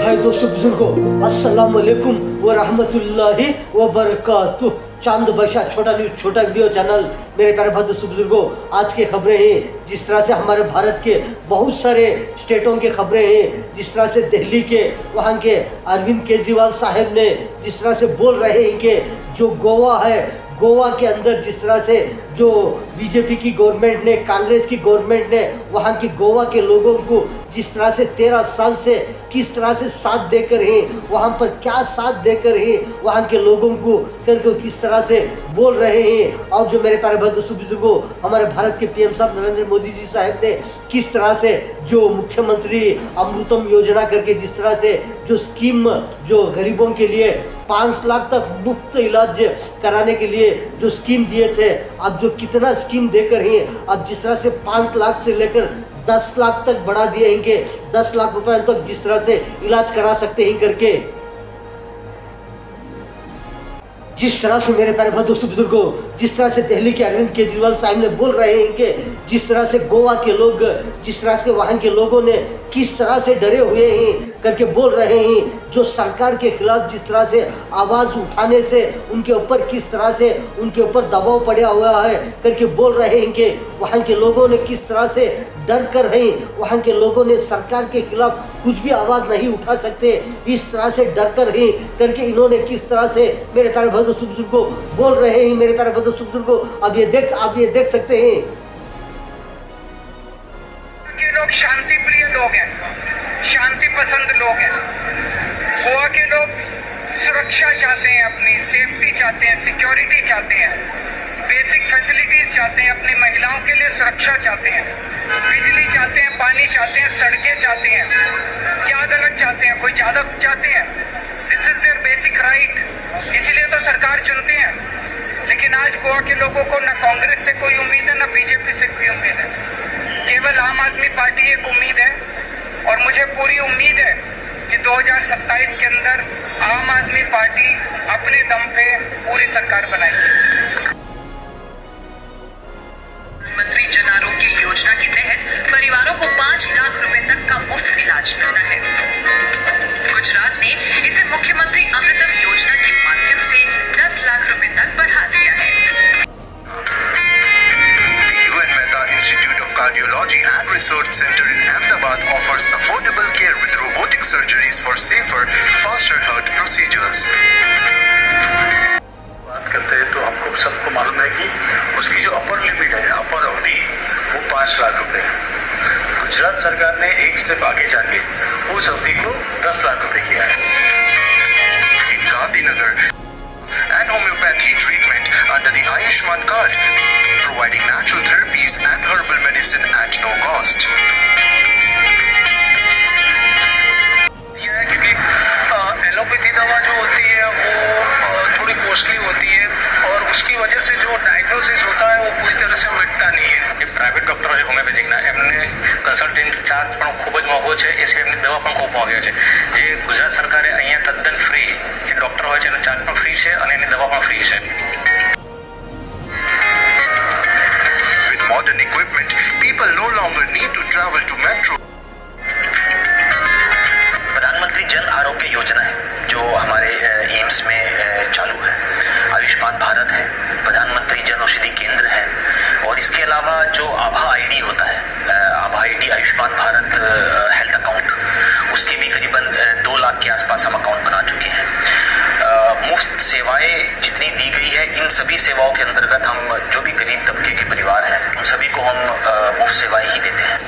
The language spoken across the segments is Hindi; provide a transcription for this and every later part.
भाई दोस्तों बुजुर्गों, अस्सलाम वालेकुम व रहमतुल्लाहि व बरकातुहू। चांद बशा छोटा न्यूज़ छोटा वीडियो चैनल। मेरे प्यारे भाई दोस्तों बुजुर्गों, आज की खबरें हैं जिस तरह से हमारे भारत के बहुत सारे स्टेटों की खबरें हैं। जिस तरह से दिल्ली के वहाँ के अरविंद केजरीवाल साहब ने जिस तरह से बोल रहे हैं कि जो गोवा है, गोवा के अंदर जिस तरह से जो बीजेपी की गवर्नमेंट ने, कांग्रेस की गवर्नमेंट ने वहाँ की गोवा के लोगों को जिस तरह से 13 साल से किस तरह से साथ देकर है, वहाँ पर क्या साथ देकर है वहाँ के लोगों को करके किस तरह से बोल रहे हैं। और जो मेरे प्यारे भाई दोस्तों बुजुर्गों, हमारे भारत के पीएम साहब नरेंद्र मोदी जी साहब ने किस तरह से जो मुख्यमंत्री अमृतम योजना करके जिस तरह से जो स्कीम जो गरीबों के लिए 5 लाख तक मुफ्त इलाज कराने के लिए जो स्कीम दिए थे, अब जो कितना स्कीम देकर हैं, अब जिस तरह से 5 लाख से लेकर 10 लाख तक बढ़ा दिए हैं कि 10 लाख रुपए तक जिस तरह से इलाज करा सकते हैं करके। जिस तरह से मेरे प्यारे भाई दोस्तों बुजुर्गों, जिस तरह से दिल्ली के अरविंद केजरीवाल साहब ने बोल रहे हैं कि जिस तरह से गोवा के लोग, जिस तरह से वहाँ के लोगों ने किस तरह से डरे हुए हैं करके बोल रहे हैं, जो सरकार के खिलाफ जिस तरह से आवाज़ उठाने से उनके ऊपर किस तरह से उनके ऊपर दबाव पड़ा हुआ है करके बोल रहे हैं कि वहाँ के लोगों ने किस तरह से डर कर रहे हैं, वहाँ के लोगों ने सरकार के खिलाफ कुछ भी आवाज़ नहीं उठा सकते, इस तरह से डर कर हैं करके इन्होंने किस तरह से मेरे प्यारे भाई दोस्तों बुजुर्गों बोल रहे हैं। मेरे प्यारे भाई दोस्तों बुजुर्गों, आप ये देख सकते हैं कि लोग शांति प्रिय लोग हैं, शांति पसंद लोग हैं। गोवा के लोग सुरक्षा चाहते हैं, अपनी सेफ्टी चाहते हैं, सिक्योरिटी चाहते हैं, बेसिक फैसिलिटीज चाहते हैं, अपनी महिलाओं के लिए सुरक्षा चाहते हैं, बिजली चाहते हैं, पानी चाहते हैं, सड़कें चाहते हैं। क्या गलत चाहते हैं? कोई ज्यादा चाहते हैं? This is their basic right, इसीलिए तो सरकार चुनते हैं। लेकिन आज गोवा के लोगों को न कांग्रेस से कोई उम्मीद है, न बीजेपी से कोई उम्मीद है, केवल आम आदमी पार्टी एक उम्मीद है। और मुझे पूरी उम्मीद है कि 2027 के अंदर आम आदमी पार्टी अपने दम पे पूरी सरकार बनाएगी। प्रधानमंत्री जन आरोग्य योजना के तहत परिवारों को 5 लाख रुपए तक का मुफ्त इलाज मिलता है। गुजरात ने इसे मुख्यमंत्री अमृतम योजना के माध्यम से 10 लाख रुपए तक बढ़ा दिया है। UN Mehta Institute of Cardiology and Research Center in Ahmedabad offers affordable care with robotic surgeries for safer, faster heart procedures. बात करते हैं तो हमको सबको मालूम है कि उसकी जो अपर लिमिट है, अपर अवधि, वो 5 लाख रुपए है। गुजरात सरकार ने एक स्टेप आगे जाके उस अवधि को 10 लाख रुपए किया है। In Gandhinagar, and homeopathy treatment under the Ayushman card, providing natural therapies and herbal medicine at no cost. यह है क्योंकि एलोपैथी दवा जो होती है वो थोड़ी कॉस्टली होती है और उसकी वजह से जो डायग्नोसिस होता है वो पूरी तरह से मिटता नहीं है। ये प्राइवेट ડોક્ટર છે હોમિયોપેથિકના, એમને કન્સલ્ટન્ટ ચાર્જ પણ ખૂબ જ મોંઘો છે, એ સિવાય એમની દવા પણ ખૂબ મોંઘી છે। જે ગુજરાત સરકારે અહીંયા તદ્દન ફ્રી જે ડોક્ટર હોય છે એનો ચાર્જ પણ ફ્રી છે અને એની દવા પણ ફ્રી છે। With modern equipment, people no longer need to travel to metro. प्रधानमंत्री जन आरोग्य योजना है जो हमारे एम्स में चालू है। आयुष्मान भारत है, प्रधानमंत्री जन औषधि केंद्र है, और इसके अलावा जो आभा आईडी होता है, आभा ID Ayushman Bharat health account, उसके भी करीबन 2 लाख के आसपास हम अकाउंट बना चुके हैं। मुफ्त सेवाएं जितनी दी गई है, इन सभी सेवाओं के अंतर्गत हम जो भी गरीब तबके के परिवार हैं उन सभी को हम मुफ्त सेवाएं ही देते हैं।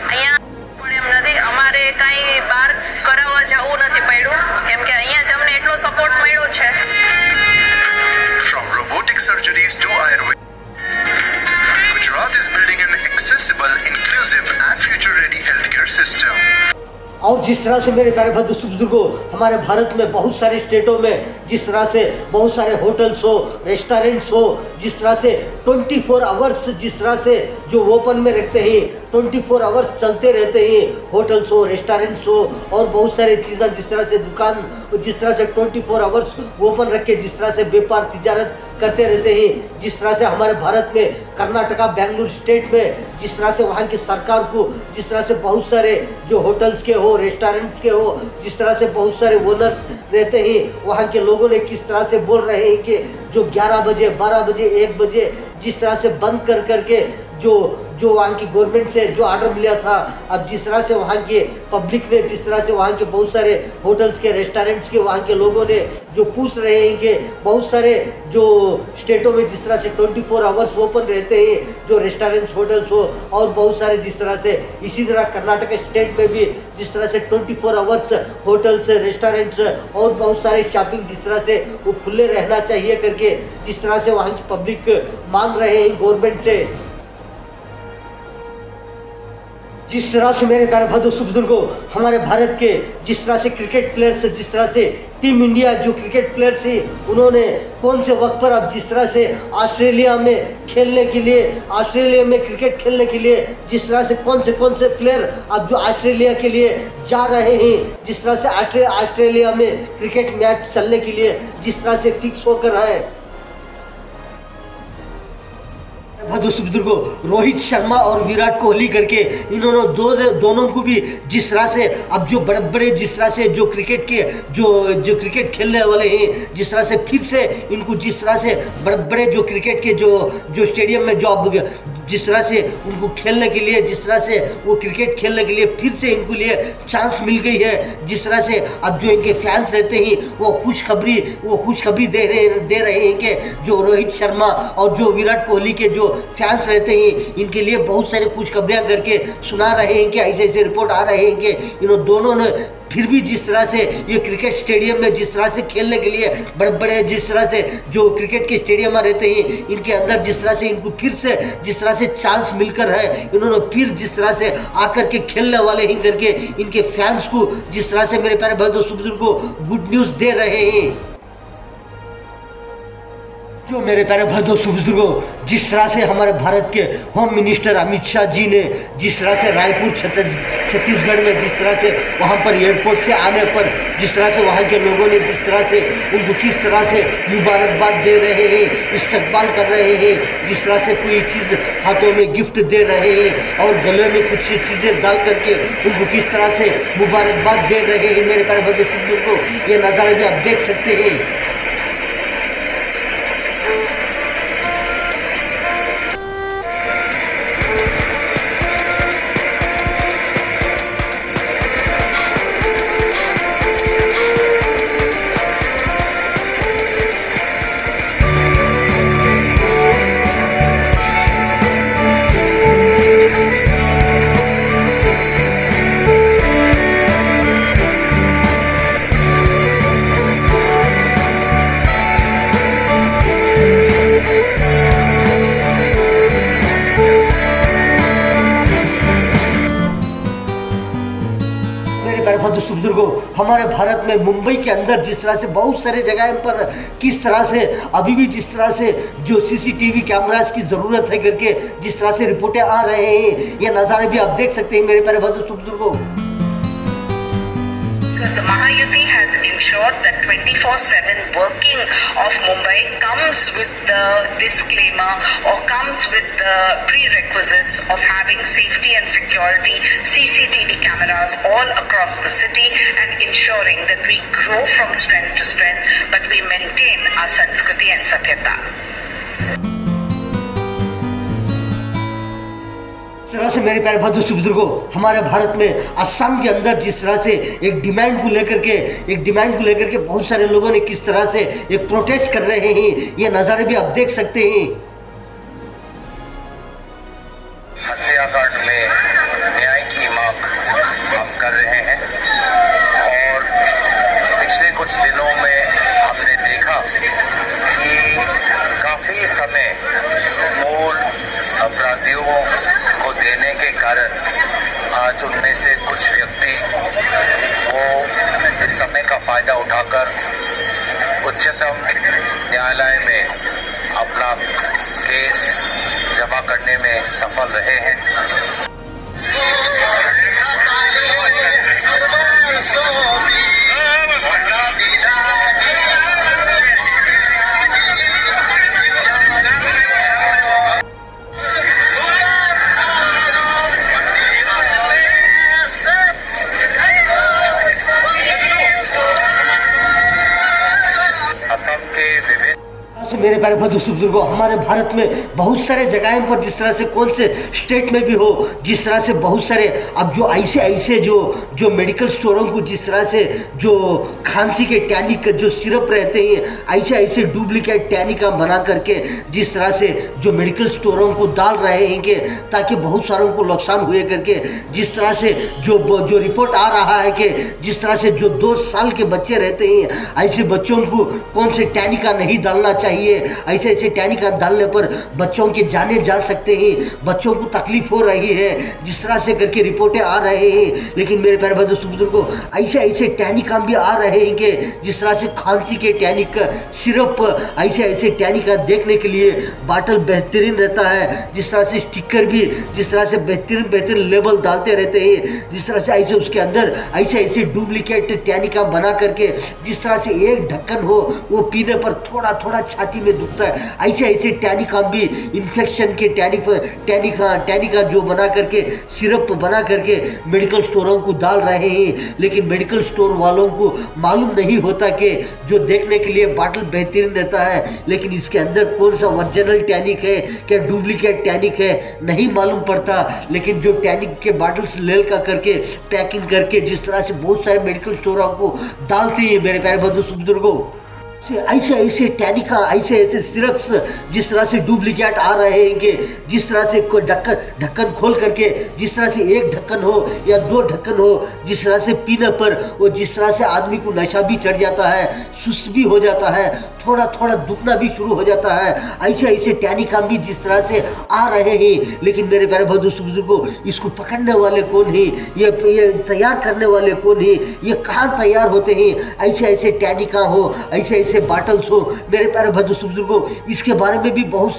અમારે કઈ બહાર કરાવવા જવું નથી પડ્યું, કેમ કે અહીંયા જ અમને એટલો સપોર્ટ મળ્યો છે। From robotic surgeries to Ayurveda, Gujarat is building an accessible, inclusive and future-ready healthcare system. और जिस तरह से मेरे प्यारे भाई दोस्तों बुजुर्गों, हमारे भारत में बहुत सारे स्टेटों में जिस तरह से बहुत सारे होटल्स हो, रेस्टोरेंट्स हो, जिस तरह से 24 आवर्स जिस तरह से जो ओपन में रखते हैं, 24 आवर्स चलते रहते हैं, होटल्स हो, रेस्टोरेंट्स हो और बहुत सारी चीज़ें जिस तरह से दुकान जिस तरह से 24 आवर्स ओपन रख के जिस तरह से व्यापार तिजारत करते रहते हैं, जिस तरह से हमारे भारत में कर्नाटका बेंगलुरु स्टेट में जिस तरह से वहाँ की सरकार को जिस तरह से बहुत सारे जो होटल्स के हो, रेस्टोरेंट्स के हो, जिस तरह से बहुत सारे ओनर्स रहते हैं, वहाँ के लोगों ने किस तरह से बोल रहे हैं कि जो 11 बजे 12 बजे 1 बजे जिस तरह से बंद कर करके जो वहाँ की गवर्नमेंट से जो ऑर्डर मिला था, अब जिस तरह से वहाँ के पब्लिक ने जिस तरह से वहाँ के बहुत सारे होटल्स के रेस्टोरेंट्स के वहाँ के लोगों ने जो पूछ रहे हैं कि बहुत सारे जो स्टेटों में जिस तरह से 24 आवर्स ओपन रहते हैं, जो रेस्टोरेंट्स होटल्स हो और बहुत सारे जिस तरह से इसी तरह कर्नाटक स्टेट में भी जिस तरह से 24 आवर्स होटल्स रेस्टोरेंट्स और बहुत सारे शॉपिंग जिस तरह से वो खुले रहना चाहिए करके जिस तरह से वहाँ की पब्लिक मांग रहे हैं गवर्नमेंट से। जिस तरह से मेरे प्यारे भाइयों बुजुर्गों, हमारे भारत के जिस तरह से क्रिकेट प्लेयर्स जिस तरह से टीम इंडिया जो क्रिकेट प्लेयर्स हैं, उन्होंने कौन से वक्त पर अब जिस तरह से ऑस्ट्रेलिया में खेलने के लिए ऑस्ट्रेलिया में क्रिकेट खेलने के लिए जिस तरह से कौन से प्लेयर अब जो ऑस्ट्रेलिया के लिए जा रहे हैं, जिस तरह से ऑस्ट्रेलिया में क्रिकेट मैच चलने के लिए जिस तरह से फिक्स होकर है। बुजुर्गों, रोहित शर्मा और विराट कोहली करके इन्होंने दोनों को भी जिस तरह से अब जो बड़े बड़े जिस तरह से जो क्रिकेट के जो क्रिकेट खेलने वाले हैं, जिस तरह से फिर से इनको जिस तरह से बड़े बड़े जो क्रिकेट के जो स्टेडियम में जो जिस तरह से उनको खेलने के लिए जिस तरह से वो क्रिकेट खेलने के लिए फिर से इनको लिए चांस मिल गई है। जिस तरह से अब जो इनके फैंस रहते हैं वो खुशखबरी दे रहे हैं कि जो रोहित शर्मा और जो विराट कोहली के जो फैंस रहते हैं, इनके लिए बहुत सारी खुशखबरियां करके सुना रहे हैं कि ऐसे रिपोर्ट आ रहे हैं कि इन दोनों ने फिर भी जिस तरह से ये क्रिकेट स्टेडियम में जिस तरह से खेलने के लिए बड़े बड़े जिस तरह से जो क्रिकेट के स्टेडियम रहते हैं, इनके अंदर जिस तरह से इनको फिर से जिस तरह से चांस मिलकर है, इन्होंने फिर जिस तरह से आकर के खेलने वाले ही करके इनके फैंस को जिस तरह से मेरे प्यारे भाई दोस्तों बुजुर्गों गुड न्यूज़ दे रहे हैं। जो मेरे प्यारे भाई दोस्तों बुजुर्गों, जिस तरह से हमारे भारत के होम मिनिस्टर अमित शाह जी ने जिस तरह से रायपुर छत्तीसगढ़ में जिस तरह से वहाँ पर एयरपोर्ट से आने पर जिस तरह से वहाँ के लोगों ने जिस तरह से उनको किस तरह से मुबारकबाद दे रहे हैं, इस्तकबाल कर रहे हैं, जिस तरह से कोई चीज़ हाथों में गिफ्ट दे रहे हैं और गले में कुछ चीज़ें डाल करके उनको किस तरह से मुबारकबाद दे रहे हैं, मेरे प्यारे भाई दोस्तों बुजुर्गों ये नज़ारे भी आप देख सकते हैं। दोस्तों बुजुर्गों, हमारे भारत में मुंबई के अंदर जिस तरह से बहुत सारे जगह पर किस तरह से अभी भी जिस तरह से जो सीसीटीवी कैमरास की ज़रूरत है करके जिस तरह से रिपोर्टें आ रहे हैं, ये नज़ारे भी आप देख सकते हैं मेरे प्यारे दोस्तों बुजुर्गों। Because the Mahayuti has ensured that 24/7 working of Mumbai comes with the disclaimer or comes with the prerequisites of having safety and security CCTV cameras all across the city and ensuring that we grow from strength to strength but we maintain our Sanskriti and Sabhyata. इस तरह से मेरे प्यारे भाई दोस्तों बुजुर्गों, हमारे भारत में असम के अंदर जिस तरह से एक डिमांड को लेकर के बहुत सारे लोगों ने किस तरह से एक प्रोटेस्ट कर रहे हैं, ये नज़ारे भी आप देख सकते हैं। हत्याकांड में न्याय की मांग हम कर रहे हैं और पिछले कुछ दिनों में हमने देखा कि काफ़ी समय मूल अपराधियों को देने के कारण आज उनमें से कुछ व्यक्ति वो इस समय का फायदा उठाकर उच्चतम न्यायालय में अपना केस जमा करने में सफल रहे हैं। असम के विभिन्न मेरे प्यारे बुजुर्गों, हमारे भारत में बहुत सारे जगहों पर जिस तरह से कौन से स्टेट में भी हो, जिस तरह से बहुत सारे अब जो ऐसे जो मेडिकल स्टोरों को जिस तरह से जो खांसी के टैनिक जो सिरप रहते हैं ऐसे डुप्लीकेट टैनिका बना करके जिस तरह से जो मेडिकल स्टोरों को डाल रहे हैं कि ताकि बहुत सारों को नुकसान हुए करके, जिस तरह से जो रिपोर्ट आ रहा है कि जिस तरह से जो 2 साल के बच्चे रहते हैं ऐसे बच्चों को कौन से टैनिका नहीं डालना चाहिए, ऐसे टैनिका डालने पर बच्चों के जाने जा सकते हैं, बच्चों को तकलीफ हो रही है, जिस तरह से करके रिपोर्टें आ रहे हैं। लेकिन मेरे प्यारे बुजुर्गों, ऐसे टैनिका भी आ रहे हैं कि जिस तरह से खांसी के टैनिक सिरप, ऐसे टैनिका देखने के लिए बाटल बेहतरीन रहता है, जिस तरह से स्टिकर भी जिस तरह से बेहतरीन लेबल डालते रहते हैं, जिस तरह से ऐसे उसके अंदर ऐसे डुप्लीकेट टैनिका बना करके जिस तरह से एक ढक्कन हो वो पीने पर थोड़ा छाती में दुखता है, ऐसे टैनिका भी इन्फेक्शन के टैनिका जो बना करके सिरप बना करके मेडिकल स्टोरों को डाल रहे हैं। लेकिन मेडिकल स्टोर वालों को मालूम नहीं होता कि जो देखने के लिए बाटल बेहतरीन रहता है लेकिन इसके अंदर कौन सा ओरिजिनल टैनिक है क्या डुप्लीकेट टैनिक है नहीं मालूम पड़ता। लेकिन जो टैनिक के बाटल्स लेल का करके पैकिंग करके जिस तरह से बहुत सारे मेडिकल स्टोरों को डालती है मेरे प्यारे बुजुर्गों, ऐसे टैनिका ऐसे सिरप्स जिस तरह से डुप्लीकेट आ रहे हैं कि जिस तरह से कोई ढक्कन खोल करके जिस तरह से एक ढक्कन हो या 2 ढक्कन हो, जिस तरह से पीने पर वो जिस तरह से आदमी को नशा भी चढ़ जाता है, सुस्त भी हो जाता है, थोड़ा दुखना भी शुरू हो जाता है, ऐसे टैनिका भी जिस तरह से आ रहे हैं। लेकिन मेरे प्यारे बुजुर्गों, इसको पकड़ने वाले कौन है, ये तैयार करने वाले कौन है, ये कहाँ तैयार होते हैं, ऐसे टैनिका हो ऐसे बाटल्स हो मेरे प्यारे बुजुर्गों, इसके बारे में भी बहुत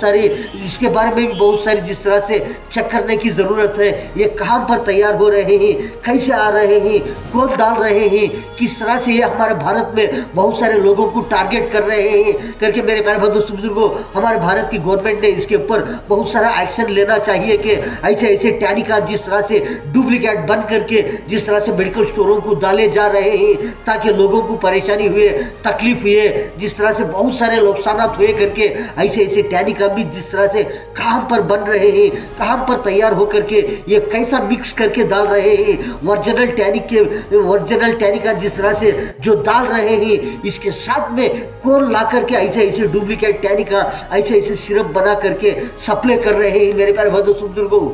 सारे जिस तरह से चेक करने की ज़रूरत है। ये कहाँ पर तैयार हो रहे हैं, कैसे आ रहे हैं, कौन डाल रहे हैं, किस तरह से ये हमारे भारत में बहुत सारे लोगों को टारगेट कर रहे हैं करके मेरे प्यारे बुजुर्गों, हमारे भारत की गवर्नमेंट ने इसके ऊपर बहुत सारा एक्शन लेना चाहिए कि ऐसे टैनिका जिस तरह से डुप्लीकेट बन करके जिस तरह से मेडिकल स्टोरों को डाले जा रहे हैं ताकि लोगों को परेशानी हुए, तकलीफ हुए, जिस तरह से बहुत सारे नुकसान हुए करके ऐसे टैनिका भी जिस तरह से कहाँ पर बन रहे हैं, कहाँ पर तैयार हो करके ये कैसा मिक्स करके डाल रहे हैं, ओरिजिनल टैनिका जिस तरह से जो डाल रहे हैं इसके साथ में कौन ला करके ऐसे डुप्लीकेट टैनिका ऐसे सिरप बना करके सप्लाई कर रहे हैं मेरे प्यारे बुजुर्गों।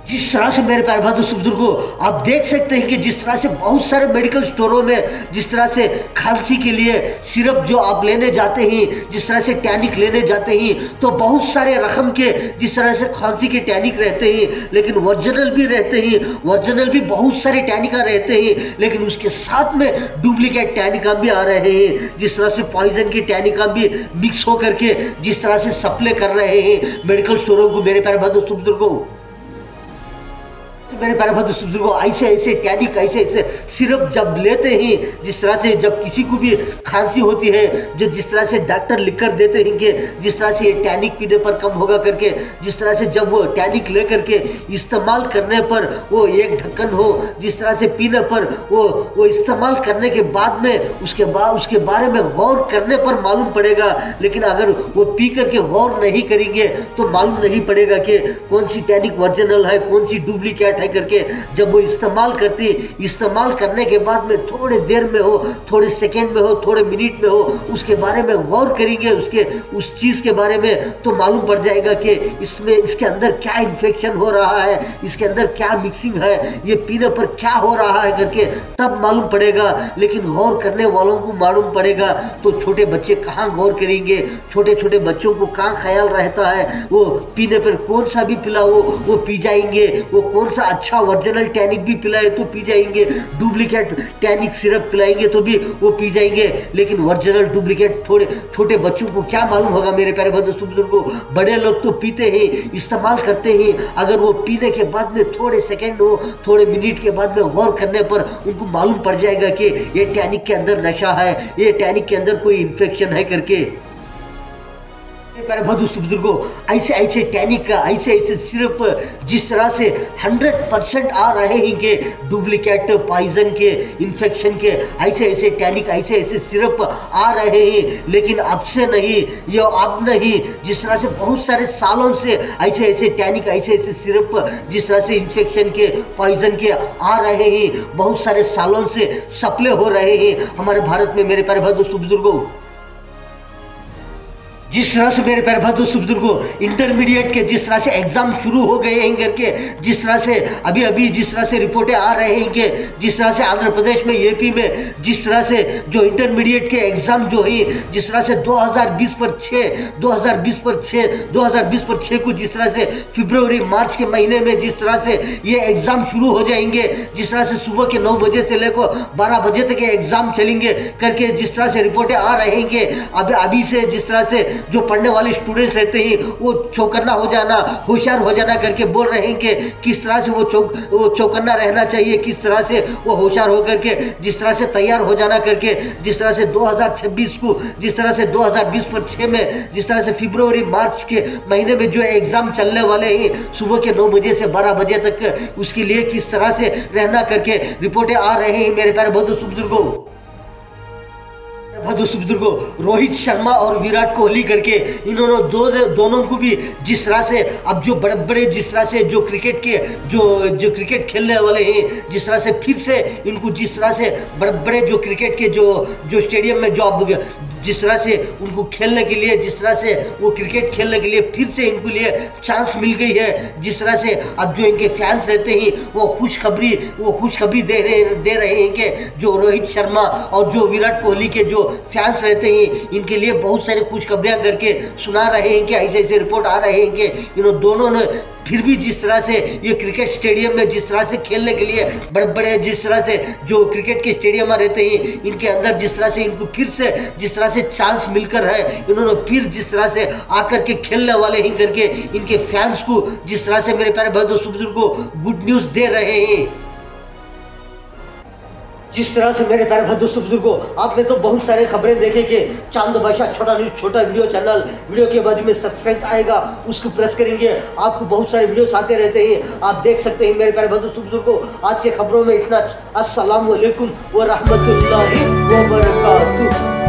जिस तरह से मेरे प्यारे बुजुर्गों आप देख सकते हैं कि जिस तरह से बहुत सारे मेडिकल स्टोरों में जिस तरह से खांसी के लिए सिरप जो आप लेने जाते हैं, जिस तरह से टैनिक लेने जाते हैं तो बहुत सारे रकम के जिस तरह से खांसी के टैनिक रहते हैं, लेकिन ओरिजिनल भी रहते हैं, ओरिजिनल भी बहुत सारे टैनिका रहते हैं, लेकिन उसके साथ में डुप्लीकेट टैनिका भी आ रहे हैं, जिस तरह से पॉइजन की टैनिका भी मिक्स होकर के जिस तरह से सप्लाई कर रहे हैं मेडिकल स्टोरों को मेरे प्यारे बुजुर्गों। मेरे प्यारे बुजुर्गों, ऐसे टैनिक ऐसे सिरप जब लेते हैं, जिस तरह से जब किसी को भी खांसी होती है जो जिस तरह से डॉक्टर लिख कर देते हैं कि जिस तरह से ये टैनिक पीने पर कम होगा करके, जिस तरह से जब वो टैनिक ले करके इस्तेमाल करने पर वो एक ढक्कन हो, जिस तरह से पीने पर वो इस्तेमाल करने के बाद में उसके बारे में गौर करने पर मालूम पड़ेगा। लेकिन अगर वो पी करके गौर नहीं करेंगे तो मालूम नहीं पड़ेगा कि कौन सी टैनिक ओरिजिनल है, कौन सी डुप्लीकेट है करके। जब वो इस्तेमाल करने के बाद में थोड़े देर में हो, थोड़े सेकंड में हो, थोड़े मिनट में हो, उसके बारे में गौर करेंगे उस चीज़ के बारे में तो मालूम पड़ जाएगा कि इसके अंदर क्या इन्फेक्शन हो रहा है, इसके अंदर क्या मिक्सिंग है, ये पीने पर क्या हो रहा है करके तब मालूम पड़ेगा। लेकिन गौर करने वालों को मालूम पड़ेगा तो छोटे बच्चे कहाँ गौर करेंगे, छोटे बच्चों को कहाँ ख्याल रहता है, वो पीने पर कौन सा भी पिलाओ वो पी जाएंगे, वो कौन सा अच्छा ओरिजिनल टैनिक भी पिलाए तो पी जाएंगे, डुप्लीकेट टैनिक सिरप पिलाएंगे तो भी वो पी जाएंगे, लेकिन ओरिजिनल डुप्लीकेट थोड़े छोटे बच्चों को क्या मालूम होगा मेरे प्यारे बंधु बुजुर्गों। बड़े लोग तो पीते हैं, इस्तेमाल करते हैं, अगर वो पीने के बाद में थोड़े सेकंड हो, थोड़े मिनट के बाद में गौर करने पर उनको मालूम पड़ जाएगा कि ये टैनिक के अंदर नशा है, ये टैनिक के अंदर कोई इन्फेक्शन है करके। मेरे बंधु बुजुर्गों, ऐसे ऐसे टैनिक का, ऐसे ऐसे सिर्फ जिस तरह से 100% आ रहे हैं कि डुप्लीकेट पॉइजन के, इन्फेक्शन के, ऐसे ऐसे टैनिक, ऐसे ऐसे सिर्फ आ रहे हैं, लेकिन अब से नहीं, ये अब नहीं, जिस तरह से बहुत सारे सालों से ऐसे ऐसे टैनिक, ऐसे ऐसे सिर्फ जिस तरह से इन्फेक्शन के, पॉइजन के आ रहे हैं, बहुत सारे सालों से सप्लाई हो रहे हैं हमारे भारत में मेरे प्यारे बंधु बुजुर्गों। जिस तरह से मेरे प्यारे बंधु बुजुर्गों, इंटरमीडिएट के जिस तरह से एग्जाम शुरू हो गए हैं करके, जिस तरह से अभी अभी जिस तरह से रिपोर्टें आ रहे हैं कि जिस तरह से आंध्र प्रदेश में, यूपी में जिस तरह से जो इंटरमीडिएट के एग्जाम जो है, जिस तरह से 2020 पर 6 को जिस तरह से फरवरी मार्च के महीने में जिस तरह से ये एग्जाम शुरू हो जाएंगे, जिस तरह से सुबह के 9 बजे से लेकर 12 बजे तक ये एग्जाम चलेंगे करके जिस तरह से रिपोर्टें आ रही हैं कि अभी से जिस तरह से जो पढ़ने वाले स्टूडेंट्स रहते हैं वो चौकन्ना हो जाना, होशियार हो जाना करके बोल रहे हैं कि किस तरह से वो चौकन्ना रहना चाहिए, किस तरह से वो होशियार होकर के जिस तरह से तैयार हो जाना करके, जिस तरह से 2026 को, जिस तरह से 2020 पर 6 में जिस तरह से फरवरी मार्च के महीने में जो एग्जाम चलने वाले हैं सुबह के 9 बजे से 12 बजे तक, उसके लिए किस तरह से रहना करके रिपोर्टें आ रहे हैं मेरे प्यारे बंधु बुजुर्गों। बुजुर्गों, रोहित शर्मा और विराट कोहली करके इन्होंने दोनों को भी जिस तरह से अब जो बड़े बड़े जिस तरह से जो क्रिकेट के जो क्रिकेट खेलने वाले हैं, जिस तरह से फिर से इनको जिस तरह से बड़े बड़े जो क्रिकेट के जो स्टेडियम में जो अब जिस तरह से उनको खेलने के लिए, जिस तरह से वो क्रिकेट खेलने के लिए फिर से इनको लिए चांस मिल गई है, जिस तरह से अब जो इनके फैंस रहते हैं वो खुशखबरी दे रहे हैं कि जो रोहित शर्मा और जो विराट कोहली के जो फैंस रहते हैं इनके लिए बहुत सारी खुशखबरियां करके सुना रहे हैं कि ऐसे ऐसे रिपोर्ट आ रहे हैं कि इन दोनों ने फिर भी जिस तरह से ये क्रिकेट स्टेडियम में जिस तरह से खेलने के लिए बड़े बड़े जिस तरह से जो क्रिकेट के स्टेडियम रहते हैं इनके अंदर जिस तरह से इनको फिर से जिस तरह से चांस मिलकर है, इन्होंने फिर जिस तरह से आकर के खेलने वाले ही करके इनके फैंस को जिस तरह से मेरे प्यारे बंधु बुजुर्गों को गुड न्यूज दे रहे हैं। जिस तरह से मेरे प्यारे बंधु बुजुर्गों, आपने तो बहुत सारे खबरें देखे कि चांद बादशाह छोटा न्यूज छोटा वीडियो चैनल, वीडियो के बाद में सब्सक्राइब आएगा उसको प्रेस करेंगे, आपको बहुत सारे वीडियोस आते रहते हैं, आप देख सकते हैं मेरे प्यारे बंधु बुजुर्गों। आज के खबरों में इतना। अस्सलाम वालेकुम व रहमतुल्लाहि व बरकातुहू।